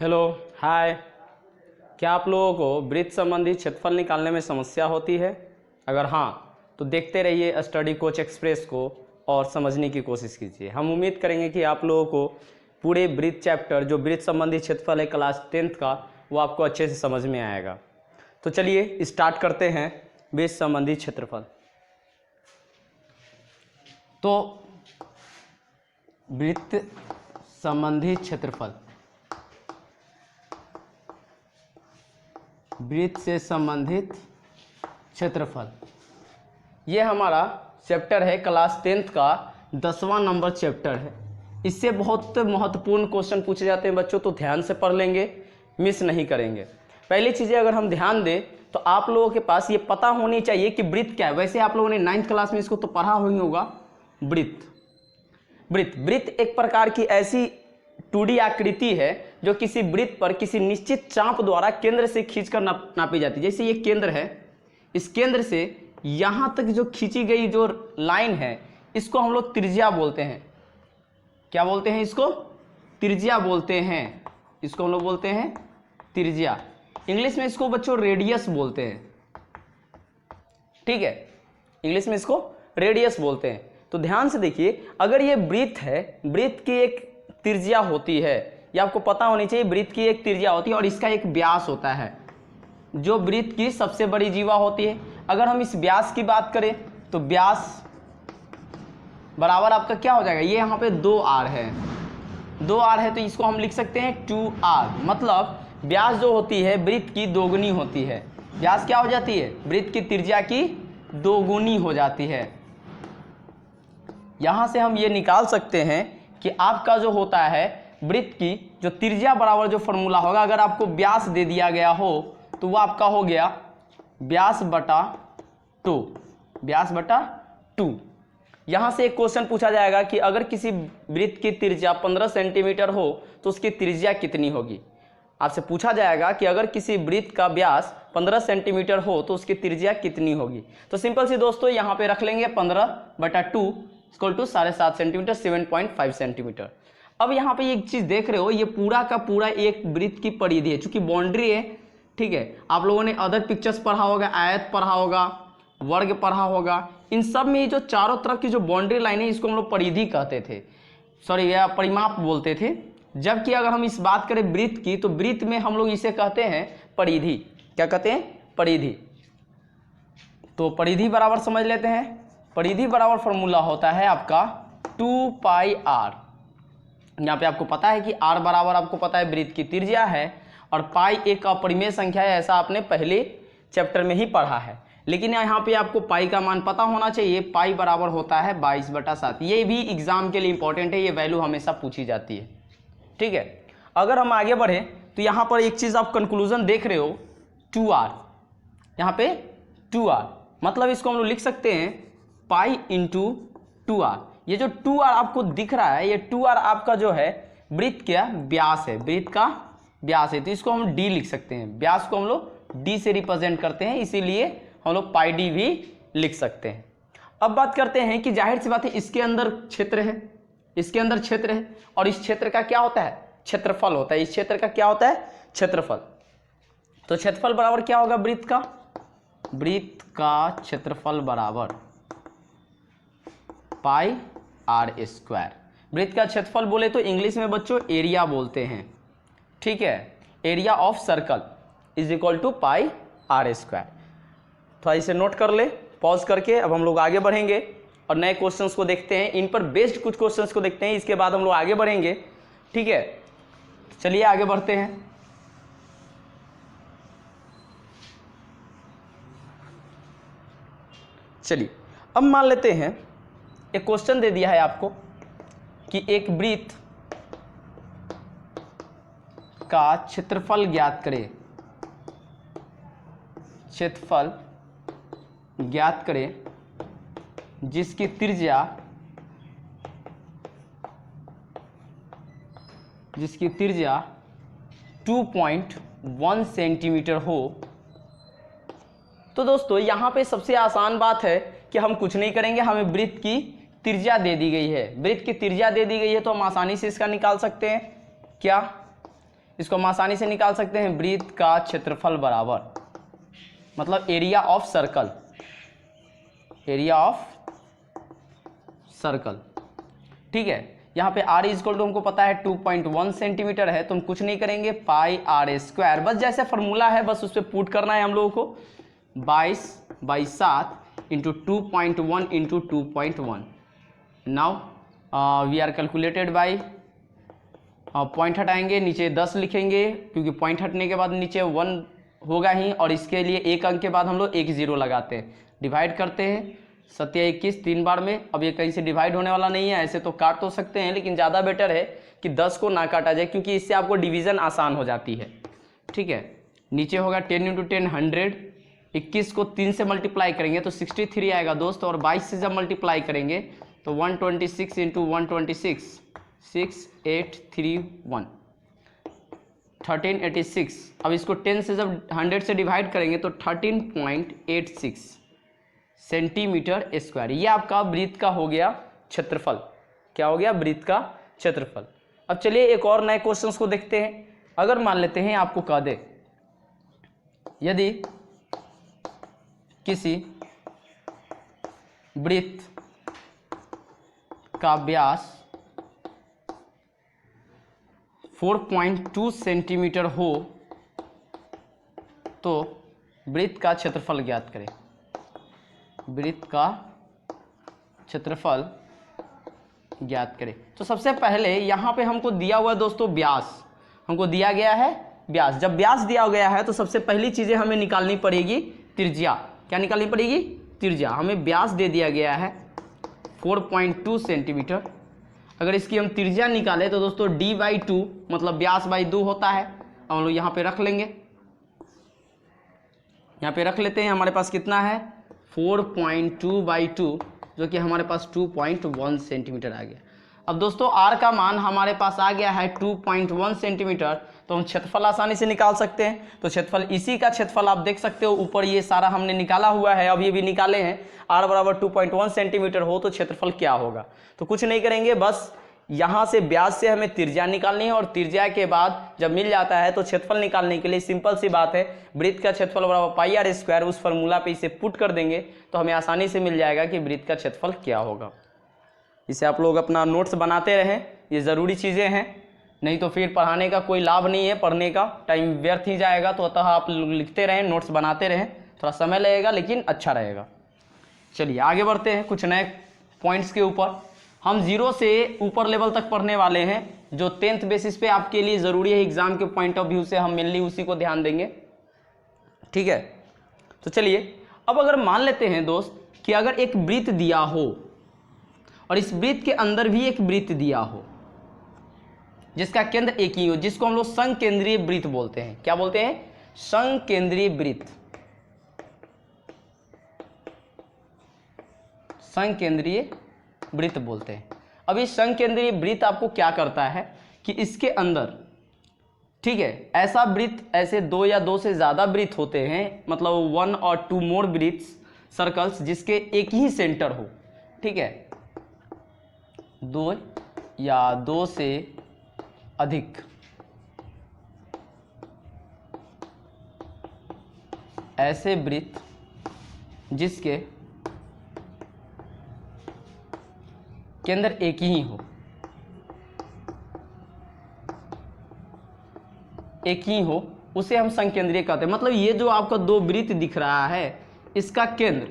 Hello, हाय। क्या आप लोगों को वृत्त संबंधी क्षेत्रफल निकालने में समस्या होती है? अगर हाँ, तो देखते रहिए स्टडी कोच एक्सप्रेस को और समझने की कोशिश कीजिए। हम उम्मीद करेंगे कि आप लोगों को पूरे वृत्त चैप्टर जो वृत्त संबंधी क्षेत्रफल है क्लास 10th का, वो आपको अच्छे से समझ में आएगा। तो चलिए स्टार्ट करते हैं वृत्त संबंधी क्षेत्रफल। तो वृत्त संबंधी क्षेत्रफल, वृत्त से संबंधित क्षेत्रफल, ये हमारा चैप्टर है क्लास 10th का 10वां नंबर चैप्टर है। इससे बहुत महत्वपूर्ण क्वेश्चन पूछे जाते हैं बच्चों, तो ध्यान से पढ़ लेंगे, मिस नहीं करेंगे। पहली चीज़ें अगर हम ध्यान दें तो आप लोगों के पास ये पता होनी चाहिए कि वृत्त क्या है। वैसे आप लोगों ने 9th क्लास में इसको तो पढ़ा ही होगा। वृत्त वृत्त एक प्रकार की ऐसी 2D आकृति है जो किसी वृत्त पर किसी निश्चित चाप द्वारा केंद्र से खींचकर नापी जाती है। जैसे ये केंद्र है, इस केंद्र से यहाँ तक जो खींची गई जो लाइन है, इसको हम लोग त्रिज्या बोलते हैं। क्या बोलते हैं? इसको त्रिज्या बोलते हैं। इसको हम लोग बोलते हैं त्रिज्या। इंग्लिश में इसको बच्चों रेडियस बोलते हैं। ठीक है, इंग्लिश में इसको रेडियस बोलते हैं। तो ध्यान से देखिए, अगर ये वृत्त है, वृत्त की एक त्रिज्या होती है, ये आपको पता होनी चाहिए। वृत्त की एक त्रिज्या होती है और इसका एक व्यास होता है जो वृत्त की सबसे बड़ी जीवा होती है। अगर हम इस व्यास की बात करें तो व्यास बराबर आपका क्या हो जाएगा? ये यहाँ पे 2r है, 2r है, तो इसको हम लिख सकते हैं 2r। मतलब व्यास जो होती है वृत्त की दोगुनी होती है। व्यास क्या हो जाती है? वृत्त की त्रिज्या की दोगुनी हो जाती है। यहां से हम ये निकाल सकते हैं कि आपका जो होता है वृत्त की जो त्रिज्या बराबर जो फॉर्मूला होगा, अगर आपको व्यास दे दिया गया हो तो वो आपका हो गया व्यास बटा 2, व्यास बटा 2। यहां से एक क्वेश्चन पूछा जाएगा कि अगर किसी वृत्त की त्रिज्या 15 सेंटीमीटर हो तो उसकी त्रिज्या कितनी होगी। आपसे पूछा जाएगा कि अगर किसी वृत्त का व्यास 15 सेंटीमीटर हो तो उसकी त्रिज्या कितनी होगी। तो सिंपल सी दोस्तों यहाँ पे रख लेंगे 15/2 इक्वल टू 7.5 सेंटीमीटर, 7.5 सेंटीमीटर। अब यहाँ पे एक चीज देख रहे हो, ये पूरा का पूरा एक वृत्त की परिधि है, चूंकि बाउंड्री है। ठीक है, आप लोगों ने अदर पिक्चर्स पढ़ा होगा, आयत पढ़ा होगा, वर्ग पढ़ा होगा। इन सब में जो चारों तरफ की जो बाउंड्री लाइन है, इसको हम लोग परिधि कहते थे, सॉरी या परिमाप बोलते थे। जबकि अगर हम इस बात करें वृत्त की, तो वृत्त में हम लोग इसे कहते हैं परिधि। क्या कहते हैं? परिधि। तो परिधि बराबर समझ लेते हैं। परिधि बराबर फॉर्मूला होता है आपका 2πr। यहाँ पे आपको पता है कि r बराबर आपको पता है वृत्त की त्रिज्या है और पाई एक अपरिमेय संख्या है, ऐसा आपने पहले चैप्टर में ही पढ़ा है। लेकिन यहाँ पे आपको पाई का मान पता होना चाहिए। पाई बराबर होता है 22/7। ये भी एग्जाम के लिए इंपॉर्टेंट है, ये वैल्यू हमेशा पूछी जाती है। ठीक है, अगर हम आगे बढ़े तो यहाँ पर एक चीज आप कंक्लूजन देख रहे हो 2r, यहाँ पे 2r, मतलब इसको हम लोग लिख सकते हैं पाई इंटू 2r। ये जो 2r आपको दिख रहा है, ये 2r आपका जो है वृत्त का व्यास है, वृत्त का व्यास है। तो इसको हम d लिख सकते हैं। व्यास को हम लोग d से रिप्रेजेंट करते हैं, इसीलिए हम लोग पाई d भी लिख सकते हैं। अब बात करते हैं कि जाहिर सी बात है इसके अंदर क्षेत्र है, इसके अंदर क्षेत्र है, और इस क्षेत्र का क्या होता है? क्षेत्रफल होता है। इस क्षेत्र का क्या होता है? क्षेत्रफल। तो क्षेत्रफल बराबर क्या होगा वृत्त का? वृत्त का क्षेत्रफल बराबर पाई r²। वृत्त का क्षेत्रफल बोले तो इंग्लिश में बच्चों एरिया बोलते हैं। ठीक है, area of circle is equal to pi r²। थोड़ा इसे नोट कर ले पॉज करके। अब हम लोग आगे बढ़ेंगे और नए क्वेश्चंस को देखते हैं, इन पर बेस्ड कुछ क्वेश्चंस को देखते हैं, इसके बाद हम लोग आगे बढ़ेंगे। ठीक है, चलिए आगे बढ़ते हैं। चलिए अब मान लेते हैं एक क्वेश्चन दे दिया है आपको कि एक वृत्त का क्षेत्रफल ज्ञात करें, क्षेत्रफल ज्ञात करें जिसकी त्रिज्या 2.1 सेंटीमीटर हो। तो दोस्तों यहाँ पे सबसे आसान बात है कि हम कुछ नहीं करेंगे, हमें वृत्त की त्रिज्या दे दी गई है। वृत्त की त्रिज्या दे दी गई है तो हम आसानी से इसका निकाल सकते हैं। क्या इसको हम आसानी से निकाल सकते हैं, वृत्त का क्षेत्रफल बराबर, मतलब area of circle, area of circle. ठीक है, यहाँ पे r इज इक्वल टू हमको पता है 2.1 सेंटीमीटर है, तो हम कुछ नहीं करेंगे, पाई r स्क्वायर, बस जैसे फॉर्मूला है बस उस पर पुट करना है हम लोगों को, 22/7 into 2.1 into 2.1। Now we are calculated by, point हटाएंगे, नीचे 10 लिखेंगे क्योंकि पॉइंट हटने के बाद नीचे 1 होगा ही, और इसके लिए एक अंक के बाद हम लोग एक जीरो लगाते हैं, डिवाइड करते हैं, 7 या 21 3 बार में। अब ये कहीं से डिवाइड होने वाला नहीं है, ऐसे तो काट तो सकते हैं लेकिन ज़्यादा बेटर है कि 10 को ना काटा जाए क्योंकि इससे आपको डिवीज़न आसान हो जाती है। ठीक है, नीचे होगा 10 × 10 100, 21 को 3 से मल्टीप्लाई करेंगे तो 63 आएगा दोस्त, और 22 से जब मल्टीप्लाई करेंगे तो 126 इंटू 126 6831 1386। अब इसको 10 से जब 100 से डिवाइड करेंगे तो 13.86 सेंटीमीटर स्क्वायर। ये आपका वृत्त का हो गया क्षेत्रफल। क्या हो गया? वृत्त का क्षेत्रफल। अब चलिए एक और नए क्वेश्चंस को देखते हैं। अगर मान लेते हैं आपको कह दे यदि किसी वृत्त का व्यास 4.2 सेंटीमीटर हो तो वृत्त का क्षेत्रफल ज्ञात करें। वृत्त का क्षेत्रफल ज्ञात करें। तो सबसे पहले यहाँ पे हमको दिया हुआ है दोस्तों व्यास, हमको दिया गया है व्यास। जब व्यास दिया गया है तो सबसे पहली चीज़ें हमें निकालनी पड़ेगी त्रिज्या। क्या निकालनी पड़ेगी? त्रिज्या। हमें व्यास दे दिया गया है 4.2 सेंटीमीटर। अगर इसकी हम त्रिज्या निकालें तो दोस्तों d/2 मतलब व्यास बाई 2 होता है। अब हम लोग यहाँ पे रख लेंगे, यहाँ पे रख लेते हैं। हमारे पास कितना है? 4.2/2 जो कि हमारे पास 2.1 सेंटीमीटर आ गया। अब दोस्तों r का मान हमारे पास आ गया है 2.1 सेंटीमीटर, तो हम क्षेत्रफल आसानी से निकाल सकते हैं। तो क्षेत्रफल, इसी का क्षेत्रफल आप देख सकते हो ऊपर ये सारा हमने निकाला हुआ है, अब ये भी निकाले हैं। r बराबर 2.1 सेंटीमीटर हो तो क्षेत्रफल क्या होगा? तो कुछ नहीं करेंगे, बस यहाँ से व्यास से हमें त्रिज्या निकालनी है और त्रिज्या के बाद जब मिल जाता है तो क्षेत्रफल निकालने के लिए सिंपल सी बात है, वृत्त का क्षेत्रफल बराबर पाई r स्क्वायर, उस फॉर्मूला पे इसे पुट कर देंगे तो हमें आसानी से मिल जाएगा कि वृत्त का क्षेत्रफल क्या होगा। इसे आप लोग अपना नोट्स बनाते रहें, ये ज़रूरी चीज़ें हैं, नहीं तो फिर पढ़ाने का कोई लाभ नहीं है, पढ़ने का टाइम व्यर्थ ही जाएगा। तो अतः आप लिखते रहें, नोट्स बनाते रहें, थोड़ा समय लगेगा लेकिन अच्छा रहेगा। चलिए आगे बढ़ते हैं कुछ नए पॉइंट्स के ऊपर। हम 0 से ऊपर लेवल तक पढ़ने वाले हैं, जो 10th बेसिस पे आपके लिए ज़रूरी है एग्जाम के पॉइंट ऑफ व्यू से, हम मेनली उसी को ध्यान देंगे। ठीक है, तो चलिए अब अगर मान लेते हैं दोस्त कि अगर एक वृत्त दिया हो और इस वृत्त के अंदर भी एक वृत्त दिया हो जिसका केंद्र एक ही हो, जिसको हम लोग संकेंद्रीय वृत्त बोलते हैं। क्या बोलते हैं? संकेंद्रीय वृत्त। संकेंद्रीय वृत्त बोलते हैं। अब इस संकेंद्रीय वृत्त आपको क्या करता है कि इसके अंदर, ठीक है, ऐसा वृत्त, ऐसे 2 या 2 से ज़्यादा वृत्त होते हैं, मतलब 1 और 2 मोर वृत्त सर्कल्स जिसके एक ही सेंटर हो। ठीक है, 2 या 2 से अधिक ऐसे वृत्त जिसके केंद्र एक ही हो, एक ही हो, उसे हम संकेंद्रीय कहते हैं। मतलब ये जो आपका 2 वृत्त दिख रहा है, इसका केंद्र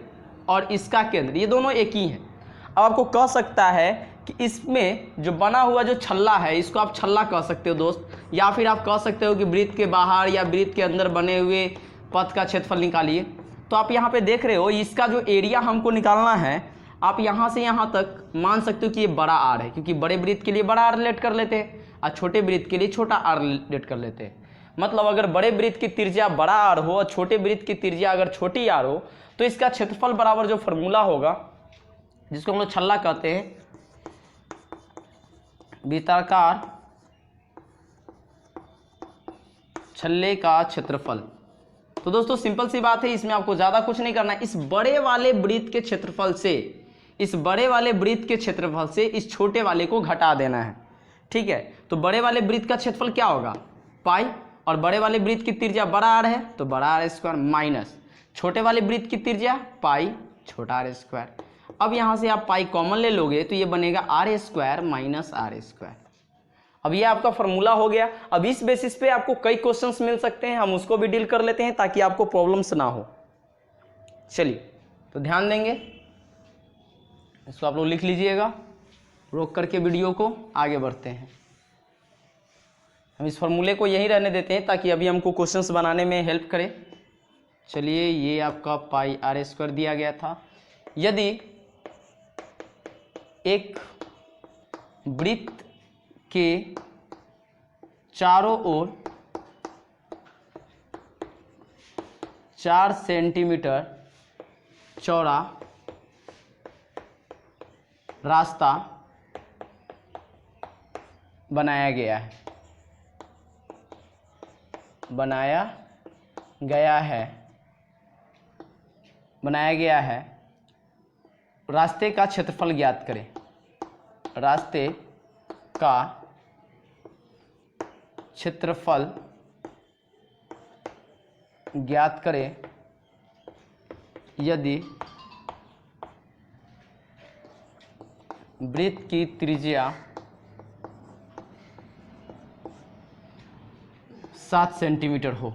और इसका केंद्र ये दोनों एक ही हैं। अब आपको कह सकता है कि इसमें जो बना हुआ जो छल्ला है, इसको आप छल्ला कह सकते हो दोस्त, या फिर आप कह सकते हो कि वृत्त के बाहर या वृत्त के अंदर बने हुए पथ का क्षेत्रफल निकालिए। तो आप यहाँ पे देख रहे हो, इसका जो एरिया हमको निकालना है, आप यहाँ से यहाँ तक मान सकते हो कि ये बड़ा आर है, क्योंकि बड़े वृत्त के लिए बड़ा आर रिलेट कर लेते हैं और छोटे वृत्त के लिए छोटा आर रिलेट कर लेते हैं। मतलब अगर बड़े वृत्त की त्रिज्या बड़ा आर हो और छोटे वृत्त की त्रिज्या अगर छोटी आर हो, तो इसका क्षेत्रफल बराबर जो फॉर्मूला होगा, जिसको हम लोग छल्ला कहते हैं, वृत्ताकार छल्ले का क्षेत्रफल। तो दोस्तों सिंपल सी बात है, इसमें आपको ज़्यादा कुछ नहीं करना है। इस बड़े वाले वृत्त के क्षेत्रफल से, इस बड़े वाले वृत्त के क्षेत्रफल से इस छोटे वाले को घटा देना है। ठीक है, तो बड़े वाले वृत्त का क्षेत्रफल क्या होगा? पाई, और बड़े वाले वृत्त की त्रिज्या बड़ा आर है तो बड़ा आर स्क्वायर माइनस छोटे वाले वृत्त की त्रिज्या पाई छोटा आर स्क्वायर। अब यहाँ से आप पाई कॉमन ले लोगे तो ये बनेगा r square minus r square. अब ये आपका फॉर्मूला हो गया। अब इस बेसिस पे आपको कई क्वेश्चंस मिल सकते हैं, हम उसको भी डील कर लेते हैं ताकि आपको प्रॉब्लम्स ना हो। चलिए तो ध्यान देंगे, इसको आप लोग लिख लीजिएगा, रोक करके वीडियो को आगे बढ़ते हैं। हम इस फॉर्मूले को यहीं रहने देते हैं ताकि अभी हमको क्वेश्चंस बनाने में हेल्प करे। चलिए ये आपका पाई आर स्क्वायर दिया गया था। यदि एक वृत्त के चारों ओर 4 सेंटीमीटर चौड़ा रास्ता बनाया गया है, रास्ते का क्षेत्रफल ज्ञात करें। रास्ते का क्षेत्रफल ज्ञात करें यदि वृत्त की त्रिज्या 7 सेंटीमीटर हो।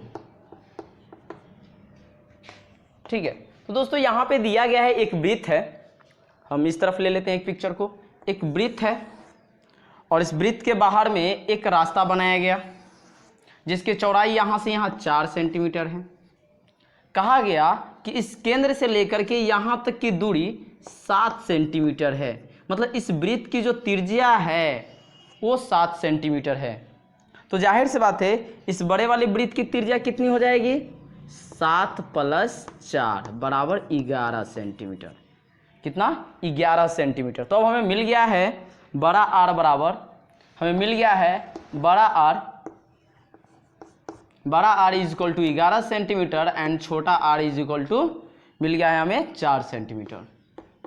ठीक है, तो दोस्तों यहां पे दिया गया है एक वृत्त है, हम इस तरफ ले लेते हैं एक पिक्चर को। एक वृत्त है और इस वृत्त के बाहर में एक रास्ता बनाया गया जिसकी चौड़ाई यहां से यहां 4 सेंटीमीटर है। कहा गया कि इस केंद्र से लेकर के यहां तक की दूरी 7 सेंटीमीटर है, मतलब इस वृत्त की जो त्रिज्या है वो 7 सेंटीमीटर है। तो जाहिर सी बात है इस बड़े वाले वृत्त की त्रिज्या कितनी हो जाएगी, 7 + 4 बराबर 11 सेंटीमीटर। कितना, 11 सेंटीमीटर। तो अब हमें मिल गया है बड़ा आर बराबर, हमें मिल गया है बड़ा r is equal to 11 centimetre and छोटा आर इज इक्वल टू मिल गया है हमें 4 सेंटीमीटर।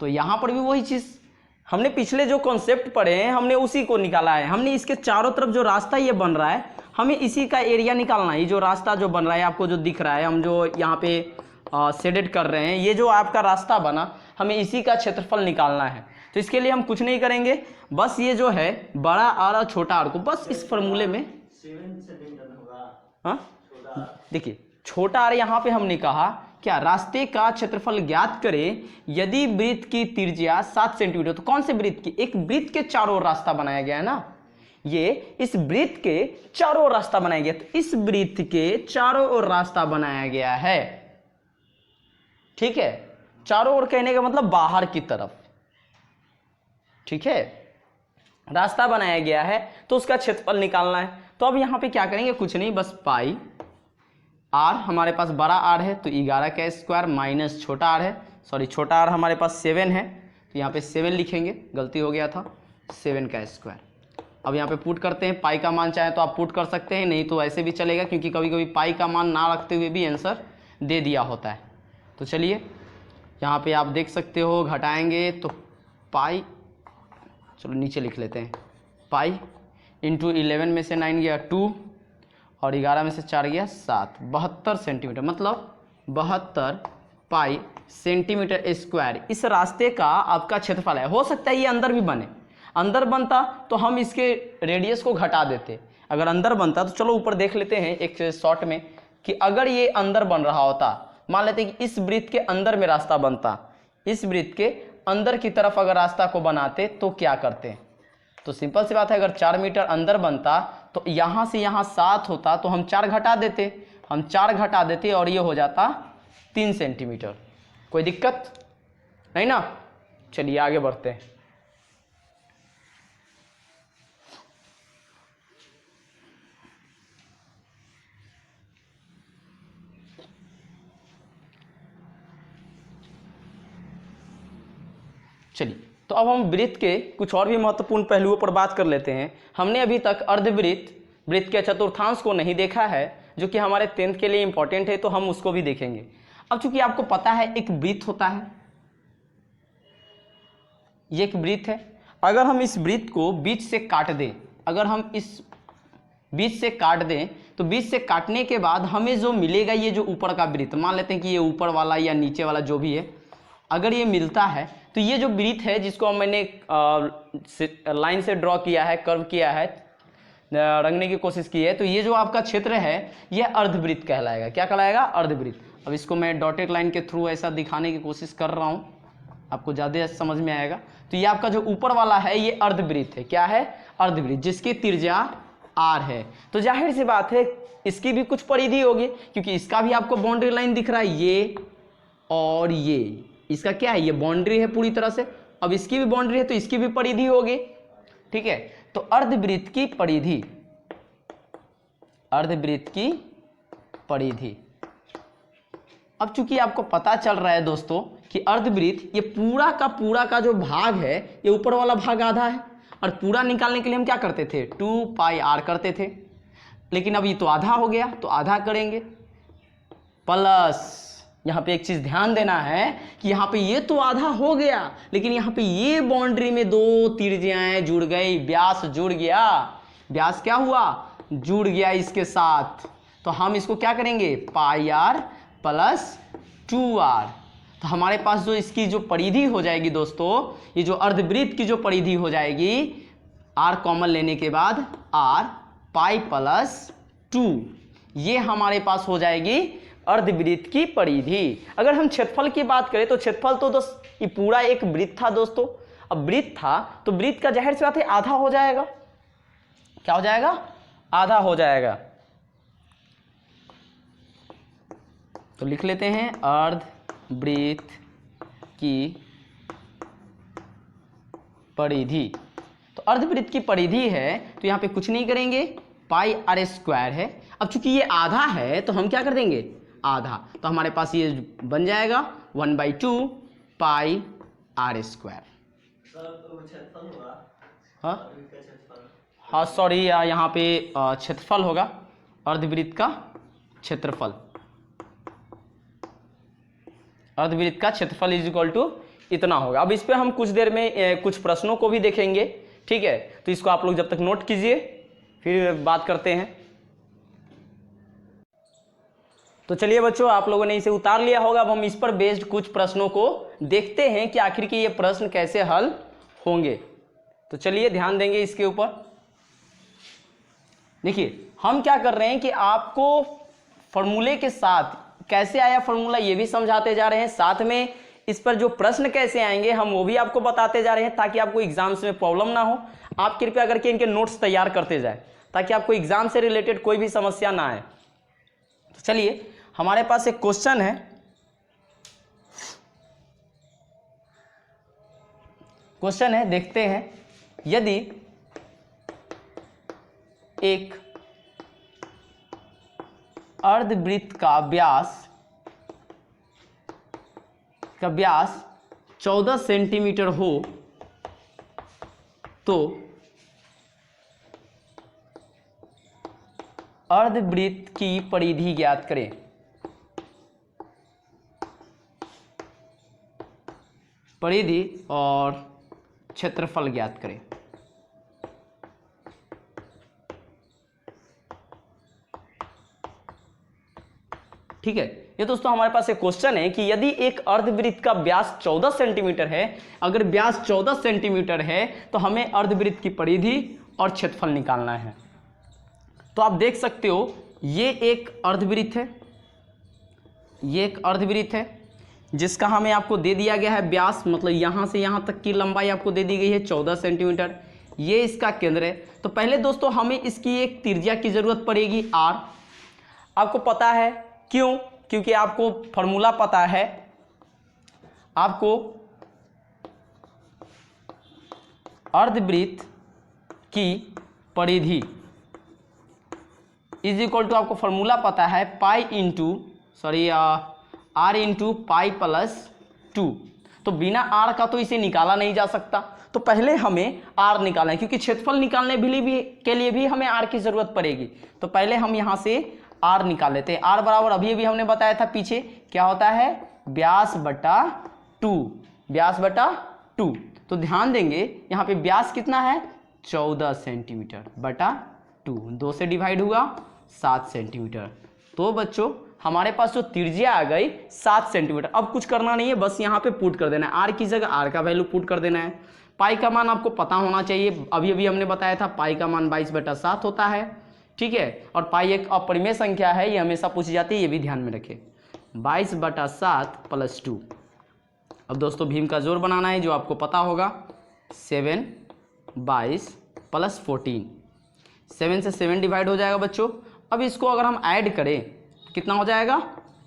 तो यहाँ पर भी वही चीज़ हमने पिछले जो कॉन्सेप्ट पढ़े हैं हमने उसी को निकाला है। हमने इसके चारों तरफ जो रास्ता ये बन रहा है हमें इसी का एरिया निकालना है। ये जो रास्ता जो बन रहा है आपको जो दिख रहा है, हम जो यहाँ पे शेडेड कर रहे हैं, ये जो आपका रास्ता बना हमें इसी का क्षेत्रफल निकालना है। तो इसके लिए हम कुछ नहीं करेंगे, बस ये जो है बड़ा आर और छोटा आर को बस इस फॉर्मूले में 7 सेंटीमीटर होगा। हाँ देखिए छोटा आर यहाँ पे हमने कहा क्या, रास्ते का क्षेत्रफल ज्ञात करें यदि वृत्त की त्रिज्या 7 सेंटीमीटर। तो कौन से वृत्त की, एक वृत्त के चारों ओर रास्ता बनाया गया है ना, ये इस वृत्त के चारों ओर रास्ता बनाया गया। तो इस वृत्त के चारों ओर रास्ता बनाया गया है, ठीक है, चारों ओर कहने का मतलब बाहर की तरफ, ठीक है, रास्ता बनाया गया है तो उसका क्षेत्रफल निकालना है। तो अब यहां पे क्या करेंगे, कुछ नहीं, बस पाई आर, हमारे पास बड़ा आर है तो 11 का स्क्वायर माइनस छोटा आर है, सॉरी छोटा आर हमारे पास 7 है तो यहाँ पे 7 लिखेंगे, गलती हो गया था, 7 का स्क्वायर। अब यहाँ पे पुट करते हैं, पाई का मान चाहे तो आप पुट कर सकते हैं, नहीं तो ऐसे भी चलेगा क्योंकि कभी कभी पाई का मान ना रखते हुए भी आंसर दे दिया होता है। तो चलिए यहाँ पे आप देख सकते हो, घटाएंगे तो पाई, चलो नीचे लिख लेते हैं, पाई इंटू 11 में से 9 गया 2 और 11 में से 4 गया 7, 72 सेंटीमीटर, मतलब 72 पाई सेंटीमीटर स्क्वायर इस रास्ते का आपका क्षेत्रफल है। हो सकता है ये अंदर भी बने, अंदर बनता तो हम इसके रेडियस को घटा देते, अगर अंदर बनता तो चलो ऊपर देख लेते हैं एक शॉट में कि अगर ये अंदर बन रहा होता, मान लेते हैं कि इस वृत्त के अंदर में रास्ता बनता, इस वृत्त के अंदर की तरफ अगर रास्ता को बनाते तो क्या करते, तो सिंपल सी बात है, अगर 4 मीटर अंदर बनता तो यहाँ से यहाँ 7 होता तो हम 4 घटा देते, और ये हो जाता 3 सेंटीमीटर। कोई दिक्कत नहीं ना। चलिए आगे बढ़ते हैं। चलिए तो अब हम वृत्त के कुछ और भी महत्वपूर्ण पहलुओं पर बात कर लेते हैं। हमने अभी तक अर्धवृत्त, वृत्त के चतुर्थांश को नहीं देखा है जो कि हमारे 10th के लिए इंपॉर्टेंट है, तो हम उसको भी देखेंगे। अब चूंकि आपको पता है एक वृत्त होता है, ये एक वृत्त है, अगर हम इस वृत्त को बीच से काट दें, अगर हम इस बीच से काट दें तो बीच से काटने के बाद हमें जो मिलेगा ये जो ऊपर का वृत्त, मान लेते हैं कि ये ऊपर वाला या नीचे वाला जो भी है, अगर ये मिलता है तो ये जो वृत्त है जिसको मैंने लाइन से ड्रॉ किया है, कर्व किया है, रंगने की कोशिश की है, तो ये जो आपका क्षेत्र है ये अर्धवृत्त कहलाएगा। क्या कहलाएगा? अर्धवृत्त। अब इसको मैं डॉटेड लाइन के थ्रू ऐसा दिखाने की कोशिश कर रहा हूँ, आपको ज़्यादा समझ में आएगा। तो ये आपका जो ऊपर वाला है ये अर्धवृत्त है। क्या है? अर्धवृत्त, जिसकी त्रिज्या r है। तो जाहिर सी बात है इसकी भी कुछ परिधि होगी, क्योंकि इसका भी आपको बाउंड्री लाइन दिख रहा है, ये और ये, इसका क्या है? ये बाउंड्री है पूरी तरह से। अब इसकी भी बाउंड्री है तो इसकी भी परिधि होगी। ठीक है, तो अर्धवृत्त की परिधि, अर्धवृत्त की परिधि। अब चूंकि आपको पता चल रहा है दोस्तों कि अर्धवृत्त ये पूरा का जो भाग है ये ऊपर वाला भाग आधा है, और पूरा निकालने के लिए हम क्या करते थे? 2πr करते थे, लेकिन अब ये तो आधा हो गया तो आधा करेंगे, प्लस यहाँ पे एक चीज ध्यान देना है कि यहाँ पे ये तो आधा हो गया, लेकिन यहाँ पे ये बाउंड्री में दो त्रिज्याएं जुड़ गई, व्यास जुड़ गया। व्यास क्या हुआ? जुड़ गया इसके साथ। तो हम इसको क्या करेंगे? πr plus 2r। तो हमारे पास जो इसकी जो परिधि हो जाएगी दोस्तों, ये जो अर्धवृत्त की जो परिधि हो जाएगी, r कॉमन लेने के बाद r पाई प्लस 2, ये हमारे पास हो जाएगी अर्धवृत्त की परिधि। अगर हम क्षेत्रफल की बात करें तो क्षेत्रफल तो ये पूरा एक वृत्त था दोस्तों। अब वृत्त था तो वृत्त का जाहिर सी बात है आधा हो जाएगा। क्या हो जाएगा? आधा हो जाएगा। तो लिख लेते हैं अर्धवृत्त की परिधि। तो अर्धवृत्त की परिधि है तो यहाँ पे कुछ नहीं करेंगे, πr² है। अब चूंकि ये आधा है तो हम क्या कर देंगे? आधा। तो हमारे पास ये बन जाएगा 1/2 πr²। हाँ सॉरी, यहाँ पे क्षेत्रफल होगा, अर्धवृत्त का क्षेत्रफल। अर्धवृत्त का क्षेत्रफल इज इक्वल टू इतना होगा। अब इस पे हम कुछ देर में कुछ प्रश्नों को भी देखेंगे। ठीक है, तो इसको आप लोग जब तक नोट कीजिए, फिर बात करते हैं। तो चलिए बच्चों, आप लोगों ने इसे उतार लिया होगा। अब हम इस पर बेस्ड कुछ प्रश्नों को देखते हैं कि आखिर के ये प्रश्न कैसे हल होंगे। तो चलिए ध्यान देंगे इसके ऊपर। देखिए हम क्या कर रहे हैं कि आपको फॉर्मूले के साथ कैसे आया फॉर्मूला ये भी समझाते जा रहे हैं, साथ में इस पर जो प्रश्न कैसे आएंगे हम वो भी आपको बताते जा रहे हैं, ताकि आपको एग्जाम्स में प्रॉब्लम ना हो। आप कृपया करके इनके नोट्स तैयार करते जाए ताकि आपको एग्जाम से रिलेटेड कोई भी समस्या ना आए। तो चलिए, हमारे पास एक क्वेश्चन है। क्वेश्चन है, देखते हैं। यदि एक अर्धवृत्त का व्यास 14 सेंटीमीटर हो तो अर्धवृत्त की परिधि ज्ञात करें। परिधि और क्षेत्रफल ज्ञात करें। ठीक है, ये दोस्तों हमारे पास एक क्वेश्चन है कि यदि एक अर्धवृत्त का व्यास 14 सेंटीमीटर है, अगर व्यास 14 सेंटीमीटर है तो हमें अर्धवृत्त की परिधि और क्षेत्रफल निकालना है। तो आप देख सकते हो ये एक अर्धवृत्त है, ये एक अर्धवृत्त है जिसका हमें आपको दे दिया गया है व्यास, मतलब यहां से यहां तक की लंबाई आपको दे दी गई है 14 सेंटीमीटर। ये इसका केंद्र है। तो पहले दोस्तों हमें इसकी एक त्रिज्या की जरूरत पड़ेगी r। आपको पता है क्यों? क्योंकि आपको फॉर्मूला पता है, आपको अर्धवृत्त की परिधि इज इक्वल टू, आपको फॉर्मूला पता है r इंटू पाई प्लस 2। तो बिना r का तो इसे निकाला नहीं जा सकता। तो पहले हमें r निकालना है, क्योंकि क्षेत्रफल निकालने के लिए भी हमें r की जरूरत पड़ेगी। तो पहले हम यहां से r निकाल लेते हैं। r बराबर अभी हमने बताया था पीछे क्या होता है, व्यास बटा 2, व्यास बटा 2। तो ध्यान देंगे यहाँ पे व्यास कितना है 14 सेंटीमीटर बटा 2, 2 से डिवाइड हुआ 7 सेंटीमीटर। तो बच्चों हमारे पास जो त्रिज्या आ गई 7 सेंटीमीटर। अब कुछ करना नहीं है, बस यहाँ पे पुट कर देना है, आर की जगह आर का वैल्यू पुट कर देना है। पाई का मान आपको पता होना चाहिए, अभी अभी हमने बताया था पाई का मान 22/7 होता है, ठीक है। और पाई एक अपरिमेय संख्या है, ये हमेशा पूछी जाती है, ये भी ध्यान में रखें। 22/7 + 2। अब दोस्तों भीम का जोड़ बनाना है जो आपको पता होगा, 7 22 + 14, 7 से 7 डिवाइड हो जाएगा बच्चों। अब इसको अगर हम ऐड करें तो कितना हो जाएगा,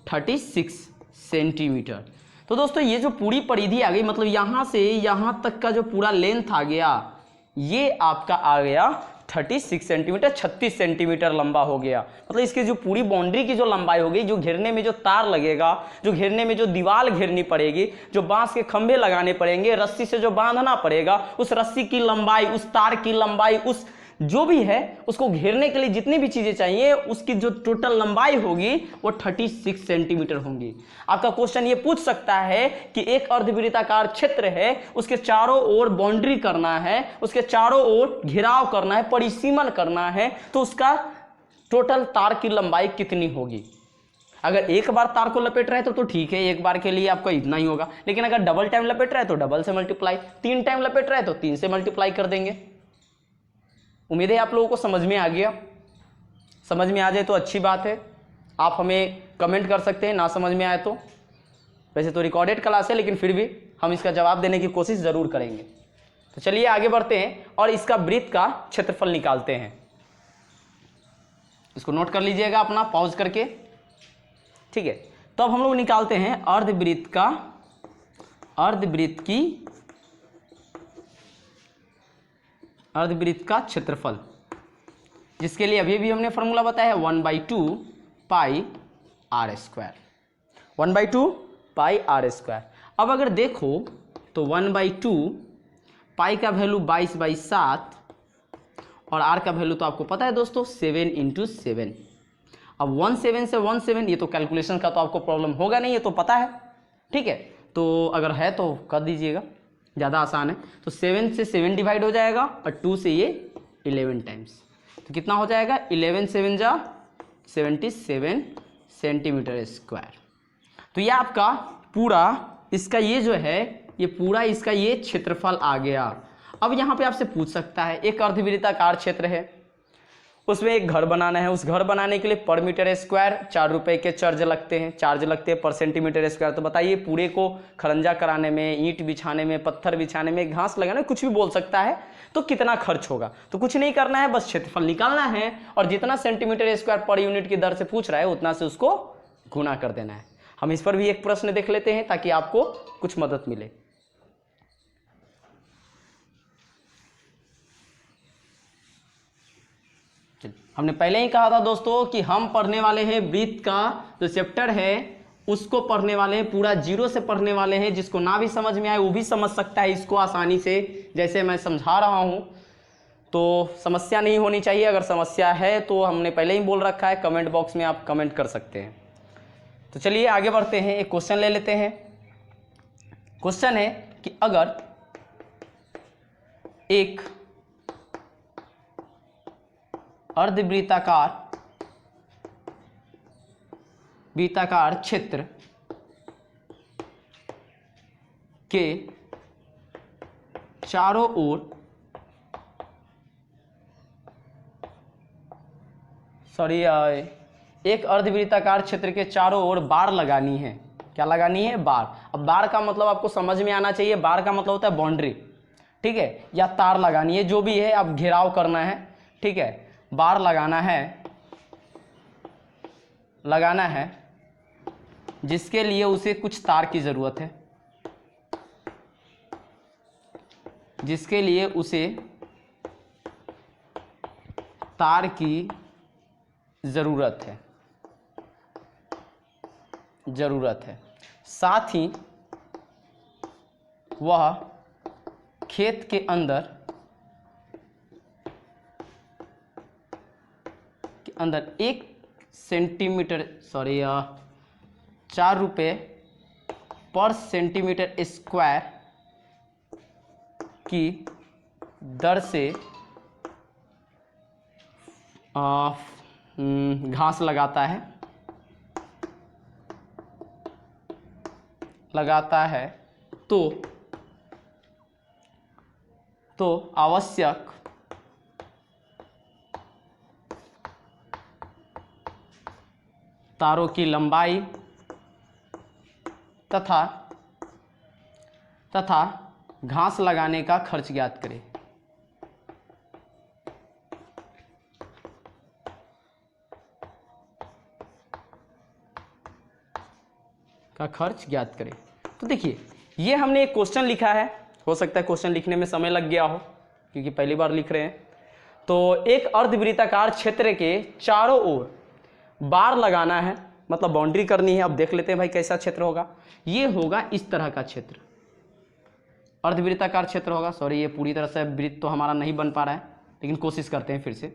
36 सेंटीमीटर। तो दोस्तों ये जो पूरी परिधि आ गई, मतलब यहाँ से यहाँ तक का जो पूरा लेंथ आ गया, ये आपका आ गया 36 सेंटीमीटर, 36 सेंटीमीटर लंबा हो गया। मतलब इसकी जो पूरी बाउंड्री की जो लंबाई हो गई, जो घेरने में जो तार लगेगा, जो घेरने में जो दीवार घेरनी पड़ेगी, जो बांस के खंभे लगाने पड़ेंगे, रस्सी से जो बांधना पड़ेगा, उस रस्सी की लंबाई, उस तार की लंबाई, उस जो भी है उसको घेरने के लिए जितनी भी चीजें चाहिए, उसकी जो टोटल लंबाई होगी वो 36 सेंटीमीटर होंगी। आपका क्वेश्चन ये पूछ सकता है कि एक अर्धवृत्ताकार क्षेत्र है, उसके चारों ओर बाउंड्री करना है, उसके चारों ओर घेराव करना है, परिसीमन करना है, तो उसका टोटल तार की लंबाई कितनी होगी। अगर एक बार तार को लपेट रहे तो ठीक है, एक बार के लिए आपका इतना ही होगा, लेकिन अगर डबल टाइम लपेट रहे तो डबल से मल्टीप्लाई, 3 टाइम लपेट रहे तो 3 से मल्टीप्लाई कर देंगे। उम्मीद है आप लोगों को समझ में आ गया। समझ में आ जाए तो अच्छी बात है, आप हमें कमेंट कर सकते हैं, ना समझ में आए तो। वैसे तो रिकॉर्डेड क्लास है, लेकिन फिर भी हम इसका जवाब देने की कोशिश ज़रूर करेंगे। तो चलिए आगे बढ़ते हैं और इसका वृत्त का क्षेत्रफल निकालते हैं। इसको नोट कर लीजिएगा अपना पॉज करके, ठीक है। तो अब हम लोग निकालते हैं अर्धवृत्त का क्षेत्रफल, जिसके लिए अभी भी हमने फॉर्मूला बताया है 1/2 पाई r स्क्वायर, 1/2 पाई r स्क्वायर। अब अगर देखो तो 1/2 पाई का वैल्यू 22/7 और r का वैल्यू तो आपको पता है दोस्तों 7 × 7। अब 17 से 17, ये तो कैलकुलेशन का तो आपको प्रॉब्लम होगा नहीं, ये तो पता है, ठीक है। तो अगर है तो कर दीजिएगा, ज़्यादा आसान है। तो 7 से 7 डिवाइड हो जाएगा और 2 से ये 11 टाइम्स, तो कितना हो जाएगा 11 7 जा 77 सेंटीमीटर स्क्वायर। तो ये आपका पूरा इसका ये जो है, ये पूरा इसका ये क्षेत्रफल आ गया। अब यहाँ पे आपसे पूछ सकता है, एक अर्धवृत्ताकार क्षेत्र है, उसमें एक घर बनाना है, उस घर बनाने के लिए पर मीटर स्क्वायर 4 रुपए के चार्ज लगते हैं पर सेंटीमीटर स्क्वायर। तो बताइए पूरे को खरंजा कराने में, ईंट बिछाने में, पत्थर बिछाने में, घास लगाने में, कुछ भी बोल सकता है, तो कितना खर्च होगा। तो कुछ नहीं करना है, बस क्षेत्रफल निकालना है और जितना सेंटीमीटर स्क्वायर पर यूनिट की दर से पूछ रहा है उतना से उसको गुना कर देना है। हम इस पर भी एक प्रश्न देख लेते हैं ताकि आपको कुछ मदद मिले। हमने पहले ही कहा था दोस्तों कि हम पढ़ने वाले हैं वृत्त का जो चैप्टर है उसको पढ़ने वाले हैं, पूरा 0 से पढ़ने वाले हैं। जिसको ना भी समझ में आए वो भी समझ सकता है इसको आसानी से, जैसे मैं समझा रहा हूं। तो समस्या नहीं होनी चाहिए, अगर समस्या है तो हमने पहले ही बोल रखा है, कमेंट बॉक्स में आप कमेंट कर सकते हैं। तो चलिए आगे बढ़ते हैं, एक क्वेश्चन ले लेते हैं। क्वेश्चन है कि अगर एक अर्धवृत्ताकार क्षेत्र के चारों ओर एक अर्धवृत्ताकार क्षेत्र के चारों ओर बाड़ लगानी है। क्या लगानी है? बाड़। अब बाड़ का मतलब आपको समझ में आना चाहिए, बाड़ का मतलब होता है बाउंड्री, ठीक है, या तार लगानी है, जो भी है, अब घेराव करना है, ठीक है, बाड़ लगाना है, जिसके लिए उसे कुछ तार की जरूरत है, जिसके लिए उसे तार की जरूरत है। साथ ही वह खेत के अंदर 1 सेंटीमीटर 4 रुपये पर सेंटीमीटर स्क्वायर की दर से घास लगाता है तो आवश्यक तारों की लंबाई तथा घास लगाने का खर्च ज्ञात करें। तो देखिए ये हमने एक क्वेश्चन लिखा है, हो सकता है क्वेश्चन लिखने में समय लग गया हो क्योंकि पहली बार लिख रहे हैं। तो एक अर्धवृत्ताकार क्षेत्र के चारों ओर बार लगाना है, मतलब बाउंड्री करनी है। अब देख लेते हैं भाई कैसा क्षेत्र होगा। ये होगा इस तरह का क्षेत्र, अर्धवृत्ताकार क्षेत्र होगा। सॉरी, ये पूरी तरह से वृत्त तो हमारा नहीं बन पा रहा है, लेकिन कोशिश करते हैं फिर से।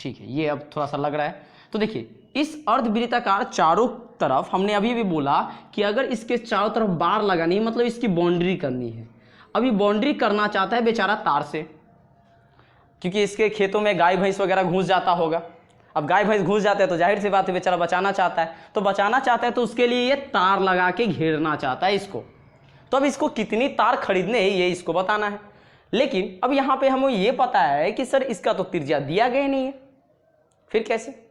ठीक है, ये अब थोड़ा सा लग रहा है। तो देखिए इस अर्धवृत्ताकार चारों तरफ हमने अभी भी बोला कि अगर इसके चारों तरफ बार लगानी है, मतलब इसकी बाउंड्री करनी है। अभी बाउंड्री करना चाहता है बेचारा तार से, क्योंकि इसके खेतों में गाय भैंस वगैरह घुस जाता होगा। अब गाय भैंस घुस जाते हैं तो जाहिर सी बात है बेचारा बचाना चाहता है, तो उसके लिए ये तार लगा के घेरना चाहता है इसको। तो अब इसको कितनी तार खरीदने हैं ये इसको बताना है। लेकिन अब यहाँ पे हमें ये पता है कि सर इसका तो त्रिज्या दिया गया नहीं है, फिर कैसे?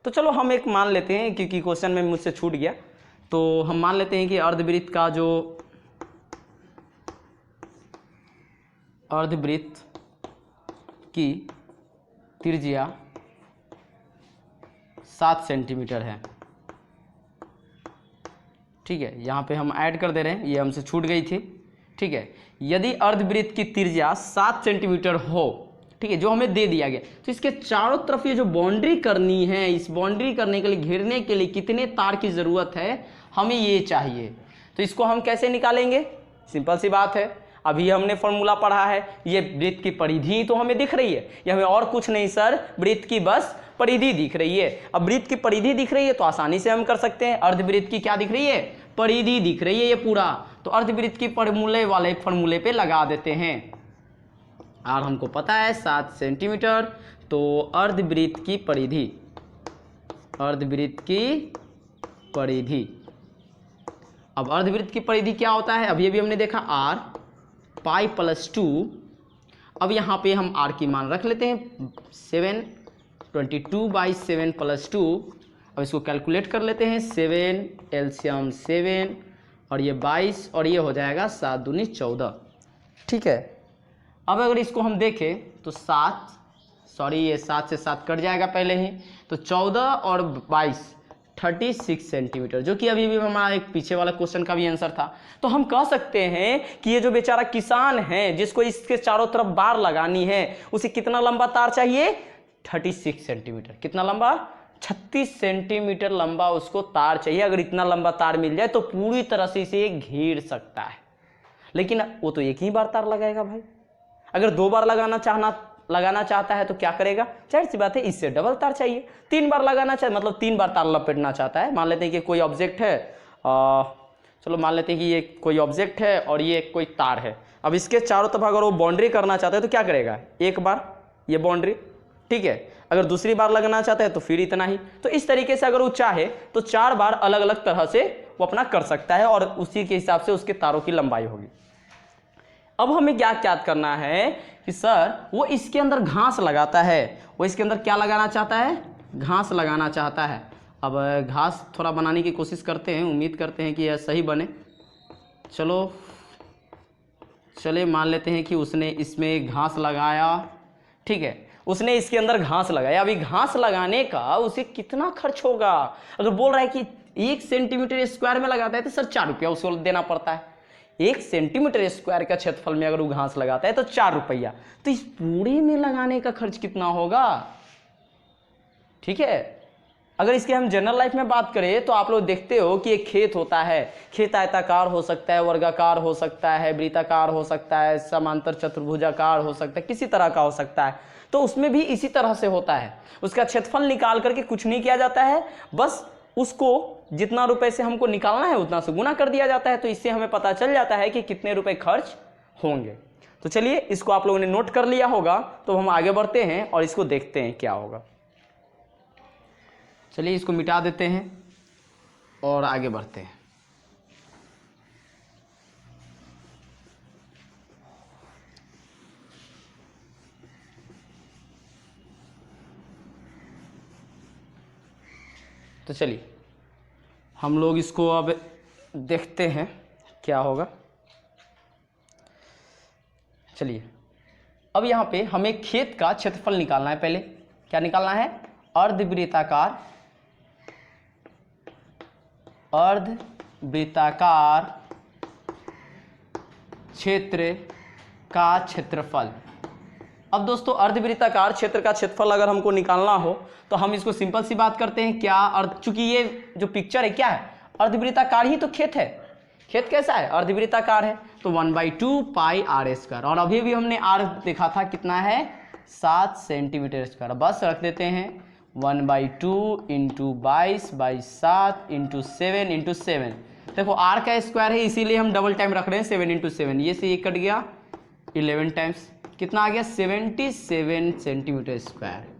तो चलो हम एक मान लेते हैं, क्योंकि क्वेश्चन में मुझसे छूट गया, तो हम मान लेते हैं कि अर्धवृत्त का जो अर्धवृत्त की त्रिज्या 7 सेंटीमीटर है। ठीक है, यहाँ पे हम ऐड कर दे रहे हैं, ये हमसे छूट गई थी। ठीक है, यदि अर्धवृत्त की त्रिज्या 7 सेंटीमीटर हो, ठीक है, जो हमें दे दिया गया, तो इसके चारों तरफ ये जो बाउंड्री करनी है, इस बाउंड्री करने के लिए, घेरने के लिए कितने तार की जरूरत है, हमें ये चाहिए। तो इसको हम कैसे निकालेंगे? सिंपल सी बात है, अभी हमने फॉर्मूला पढ़ा है। ये वृत्त की परिधि तो हमें दिख रही है, ये हमें और कुछ नहीं सर, वृत्त की बस परिधि दिख रही है। अब वृत्त की परिधि दिख रही है तो आसानी से हम कर सकते हैं। अर्धवृत्त की क्या दिख रही है? परिधि दिख रही है ये पूरा। तो अर्धवृत्त की फॉर्मूले वाले फॉर्मूले पे लगा देते हैं। और हमको पता है 7 सेंटीमीटर, तो अर्धवृत्त की परिधि, अर्धवृत्त की परिधि, अब अर्धवृत्त की परिधि क्या होता है? अभी अभी हमने देखा r पाई प्लस 2। अब यहाँ पे हम r की मान रख लेते हैं 7, 22/7 प्लस 2। अब इसको कैलकुलेट कर लेते हैं, 7 एलसीएम 7 और ये 22 और ये हो जाएगा 7 दूनी 14। ठीक है, अब अगर इसको हम देखें तो 7 से 7 कट जाएगा पहले ही, तो 14 और 22 36 सेंटीमीटर, जो कि अभी भी हमारा एक पीछे वाला क्वेश्चन का भी आंसर था। तो हम कह सकते हैं कि ये जो बेचारा किसान है जिसको इसके चारों तरफ बार लगानी है, उसे कितना लंबा तार चाहिए? 36 सेंटीमीटर। कितना लंबा? 36 सेंटीमीटर लंबा उसको तार चाहिए। अगर इतना लंबा तार मिल जाए तो पूरी तरह से इसे घेर सकता है। लेकिन वो तो एक ही बार तार लगाएगा भाई, अगर 2 बार लगाना चाहता है तो क्या करेगा? जाहिर सी बात है इससे डबल तार चाहिए। 3 बार लगाना चाहे, मतलब 3 बार तार लपेटना चाहता है। मान लेते हैं कि कोई ऑब्जेक्ट है, चलो मान लेते हैं कि ये कोई ऑब्जेक्ट है और ये कोई तार है। अब इसके चारों तरफ अगर वो बाउंड्री करना चाहता है तो क्या करेगा? 1 बार ये बाउंड्री, ठीक है। अगर दूसरी बार लगना चाहता है तो फिर इतना ही। तो इस तरीके से अगर वो चाहे तो 4 बार अलग अलग तरह से वो अपना कर सकता है और उसी के हिसाब से उसके तारों की लंबाई होगी। अब हमें क्या याद करना है कि सर वो इसके अंदर घास लगाता है, वो इसके अंदर क्या लगाना चाहता है? घास लगाना चाहता है। अब घास थोड़ा बनाने की कोशिश करते हैं, उम्मीद करते हैं कि यह सही बने। चले मान लेते हैं कि उसने इसमें घास लगाया, ठीक है, उसने इसके अंदर घास लगाया। अभी घास लगाने का उसे कितना खर्च होगा? अगर बोल रहा है कि 1 सेंटीमीटर स्क्वायर में लगाता है तो सर 4 रुपया उसको देना पड़ता है। 1 सेंटीमीटर स्क्वायर का क्षेत्रफल में अगर वो घास लगाता है तो 4 रुपया। तो इस पूरे में लगाने का खर्च कितना होगा? ठीक है, अगर इसके हम जनरल लाइफ में बात करें तो आप लोग देखते हो कि एक खेत होता है। खेत आयताकार हो सकता है, वर्गाकार हो सकता है, वृत्ताकार हो सकता है, समांतर चतुर्भुजाकार हो सकता है, किसी तरह का हो सकता है। तो उसमें भी इसी तरह से होता है। उसका क्षेत्रफल निकाल करके कुछ नहीं किया जाता है, बस उसको जितना रुपए से हमको निकालना है उतना से गुना कर दिया जाता है। तो इससे हमें पता चल जाता है कि कितने रुपए खर्च होंगे। तो चलिए इसको आप लोगों ने नोट कर लिया होगा, तो हम आगे बढ़ते हैं और इसको देखते हैं क्या होगा। चलिए इसको मिटा देते हैं और आगे बढ़ते हैं। तो चलिए हम लोग इसको अब देखते हैं क्या होगा। चलिए अब यहाँ पे हमें खेत का क्षेत्रफल निकालना है। पहले क्या निकालना है? अर्धवृत्ताकार क्षेत्र का क्षेत्रफल। अब दोस्तों अर्धवृत्ताकार क्षेत्र का क्षेत्रफल अगर हमको निकालना हो तो हम इसको सिंपल सी बात करते हैं क्या, चूंकि ये जो पिक्चर है क्या है, अर्धवृत्ताकार ही तो खेत है। खेत कैसा है? अर्धवृत्ताकार है, तो 1/2 पाई आर स्क्वायर। और अभी भी हमने आर देखा था कितना है? 7 सेंटीमीटर स्क्वायर। बस रख देते हैं 1/2 इंटू 22/7 इंटू 7 इंटू 7। देखो आर का स्क्वायर है इसीलिए हम डबल टाइम रख रहे हैं 7 इंटू 7। ये से ये कट गया 11 टाइम्स, कितना आ गया? 77 सेंटीमीटर स्क्वायर।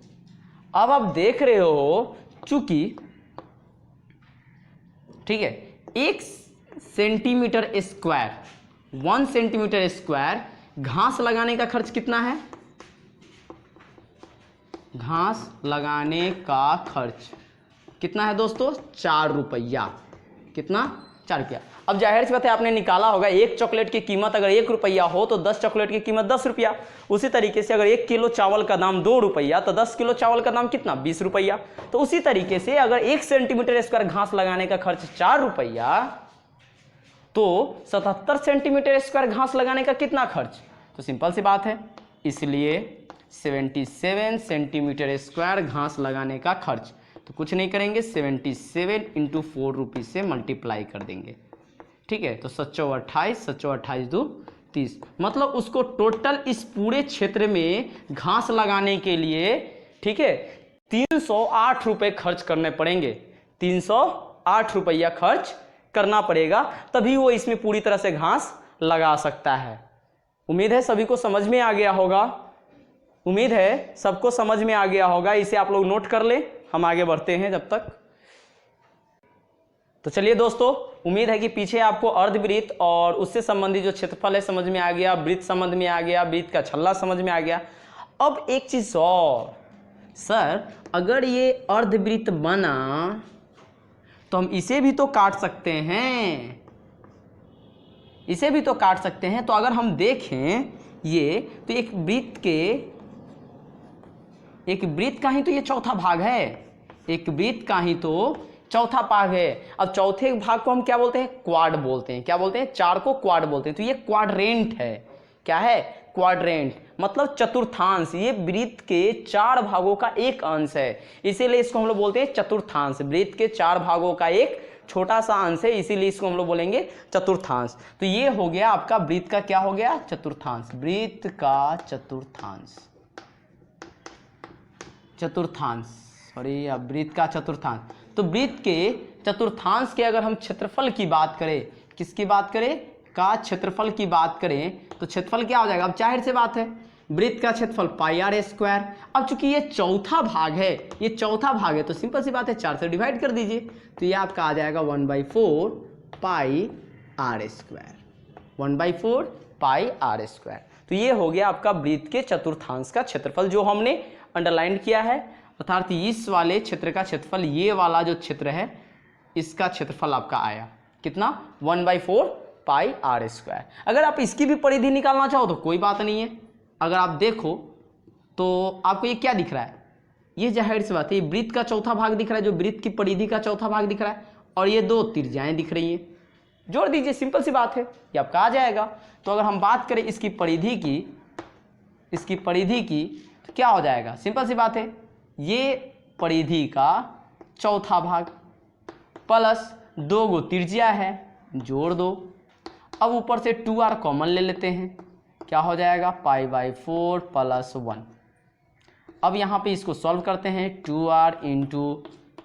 अब आप देख रहे हो चूंकि ठीक है 1 सेंटीमीटर स्क्वायर 1 सेंटीमीटर स्क्वायर घास लगाने का खर्च कितना है? घास लगाने का खर्च कितना है दोस्तों? 4 रुपया। कितना? 4 रुपया। अब जाहिर सी बात है आपने निकाला होगा, एक चॉकलेट की कीमत अगर 1 रुपया हो तो 10 चॉकलेट की कीमत 10 रुपया। उसी तरीके से अगर 1 किलो चावल का दाम 2 रुपया तो 10 किलो चावल का दाम कितना? 20 रुपया। तो उसी तरीके से अगर 1 सेंटीमीटर स्क्वायर घास लगाने का खर्च 4 रुपया तो 77 सेंटीमीटर स्क्वायर घास लगाने का कितना खर्च? तो सिंपल सी बात है, इसलिए 77 सेंटीमीटर स्क्वायर घास लगाने का खर्च। तो कुछ नहीं करेंगे, 77 इंटू 4 रुपीज से मल्टीप्लाई कर देंगे। ठीक है, तो 728 728 2 30। मतलब उसको टोटल इस पूरे क्षेत्र में घास लगाने के लिए ठीक है 308 रुपये खर्च करने पड़ेंगे। 308 रुपया खर्च करना पड़ेगा, तभी वो इसमें पूरी तरह से घास लगा सकता है। उम्मीद है सभी को समझ में आ गया होगा। उम्मीद है सबको समझ में आ गया होगा। इसे आप लोग नोट कर लें, हम आगे बढ़ते हैं जब तक। तो चलिए दोस्तों, उम्मीद है कि पीछे आपको अर्धवृत्त और उससे संबंधित जो क्षेत्रफल है समझ में आ गया, वृत्त समझ में आ गया, वृत्त का छल्ला समझ में आ गया। अब एक चीज और, सर अगर ये अर्धवृत्त बना तो हम इसे भी तो काट सकते हैं, इसे भी तो काट सकते हैं। तो अगर हम देखें ये तो एक वृत्त का ही तो ये चौथा भाग है, एक वृत्त का ही तो चौथा भाग है। अब चौथे भाग को हम क्या बोलते हैं? क्वाड बोलते हैं। क्या बोलते हैं? 4 को क्वाड बोलते हैं। तो ये क्वाड्रेंट है। क्या है? क्वाड्रेंट मतलब चतुर्थांश। ये वृत्त के 4 भागों का एक अंश है, इसीलिए इसको हम लोग बोलते हैं चतुर्थांश। वृत्त के 4 भागों का एक छोटा सा अंश है, इसीलिए इसको हम लोग बोलेंगे चतुर्थांश। तो ये हो गया आपका वृत्त का क्या हो गया? चतुर्थांश। वृत्त का चतुर्थांश, सॉरी वृत्त का चतुर्थांश। तो वृत्त के चतुर्थांश के अगर हम क्षेत्रफल की बात करें, किसकी बात करें? का क्षेत्रफल की बात करें तो क्षेत्रफल क्या हो जाएगा? अब जाहिर से बात है वृत्त का क्षेत्रफल पाई आर स्क्वायर। अब चूंकि ये चौथा भाग है, ये चौथा भाग है तो सिंपल सी बात है 4 से डिवाइड कर दीजिए, तो ये आपका आ जाएगा 1/4 pi R square. 1/4 pi R square. तो ये हो गया आपका वृत्त के चतुर्थांश का क्षेत्रफल जो हमने अंडरलाइन किया है, अर्थात इस वाले क्षेत्र का क्षेत्रफल, ये वाला जो क्षेत्र है इसका क्षेत्रफल आपका आया कितना? 1/4 पाई आर स्क्वायर। अगर आप इसकी भी परिधि निकालना चाहो तो कोई बात नहीं है। अगर आप देखो तो आपको ये क्या दिख रहा है? ये जाहिर सी बात है ये वृत्त का चौथा भाग दिख रहा है, जो वृत्त की परिधि का चौथा भाग दिख रहा है, और ये 2 त्रिज्याएं दिख रही हैं। जोड़ दीजिए, सिंपल सी बात है, ये आपका आ जाएगा। तो अगर हम बात करें इसकी परिधि की तो क्या हो जाएगा? सिंपल सी बात है, ये परिधि का चौथा भाग प्लस 2 गो त्रिज्या है, जोड़ दो। अब ऊपर से 2r कॉमन ले लेते हैं, क्या हो जाएगा? पाई/4 + 1। अब यहाँ पे इसको सॉल्व करते हैं, 2r इंटू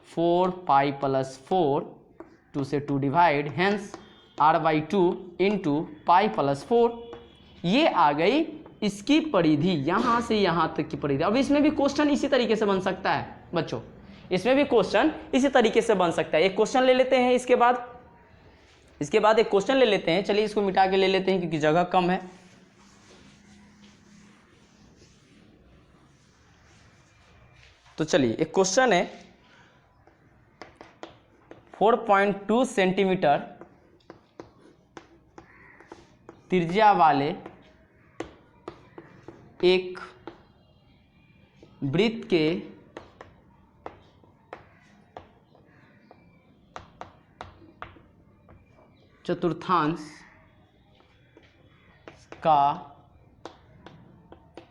4 पाई + 4, 2 से 2 divide, hence r/2 into pi + 4। ये आ गई इसकी परिधि, यहाँ से यहाँ तक की परिधि। अब इसमें भी क्वेश्चन इसी तरीके से बन सकता है बच्चों, इसमें भी क्वेश्चन इसी तरीके से बन सकता है। एक क्वेश्चन ले लेते हैं, इसके बाद एक क्वेश्चन ले लेते हैं। चलिए इसको मिटा के ले लेते हैं क्योंकि जगह कम है। तो चलिए एक क्वेश्चन है 4.2 सेंटीमीटर त्रिज्या वाले एक वृत्त के चतुर्थांश का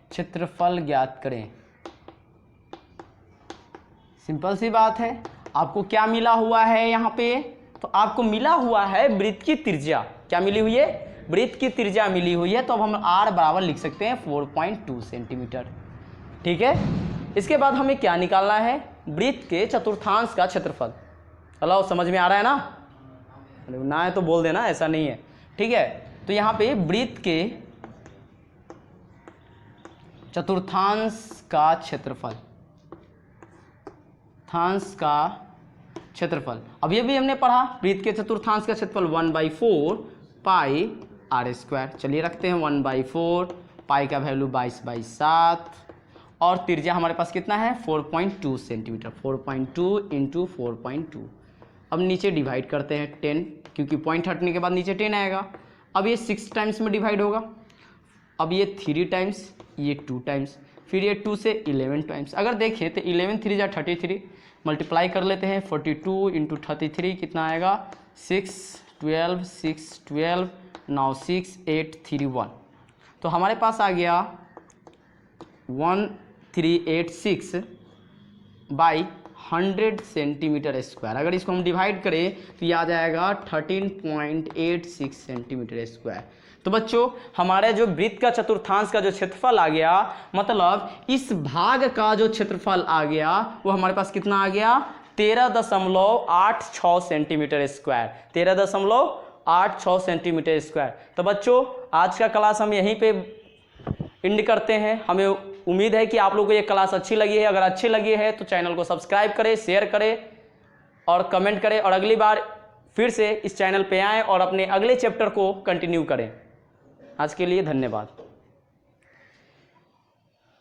क्षेत्रफल ज्ञात करें। सिंपल सी बात है, आपको क्या मिला हुआ है यहाँ पे, तो आपको मिला हुआ है वृत्त की त्रिज्या। क्या मिली हुई है? वृत्त की त्रिज्या मिली हुई है। तो अब हम r बराबर लिख सकते हैं 4.2 सेंटीमीटर। ठीक है, इसके बाद हमें क्या निकालना है? वृत्त के चतुर्थांश का क्षेत्रफल। चलो समझ में आ रहा है ना? ना है तो बोल देना, ऐसा नहीं है। ठीक है, तो यहाँ पे वृत्त के चतुर्थांश का क्षेत्रफल, अब ये भी हमने पढ़ा, वृत्त के चतुर्थांश का क्षेत्रफल 1/4 पाई r स्क्वायर। चलिए रखते हैं 1/4, पाई का वैल्यू 22/7 और त्रिज्या हमारे पास कितना है? 4.2 सेंटीमीटर। 4.2 इंटू 4.2। अब नीचे डिवाइड करते हैं 10, क्योंकि पॉइंट हटने के बाद नीचे 10 आएगा। अब ये 6 टाइम्स में डिवाइड होगा। अब ये 3 टाइम्स, ये 2 टाइम्स, फिर ये 2 से 11 टाइम्स। अगर देखें तो 11 3 जा 33, मल्टीप्लाई कर लेते हैं। 42 इंटू 33 कितना आएगा? 6 12 6 12 9 6 8 3 1। तो हमारे पास आ गया 1386 बाई 100 सेंटीमीटर स्क्वायर। अगर इसको हम डिवाइड करें तो ये आ जाएगा 13.86 सेंटीमीटर स्क्वायर। तो बच्चों हमारे जो वृत्त का चतुर्थांश का जो क्षेत्रफल आ गया, मतलब इस भाग का जो क्षेत्रफल आ गया वो हमारे पास कितना आ गया? 13.86 सेंटीमीटर स्क्वायर। 13.86 centimetre square. तो बच्चों आज का क्लास हम यहीं पे एंड करते हैं। हमें उम्मीद है कि आप लोगों को ये क्लास अच्छी लगी है। अगर अच्छी लगी है तो चैनल को सब्सक्राइब करें, शेयर करें और कमेंट करें, और अगली बार फिर से इस चैनल पे आएँ और अपने अगले चैप्टर को कंटिन्यू करें। आज के लिए धन्यवाद।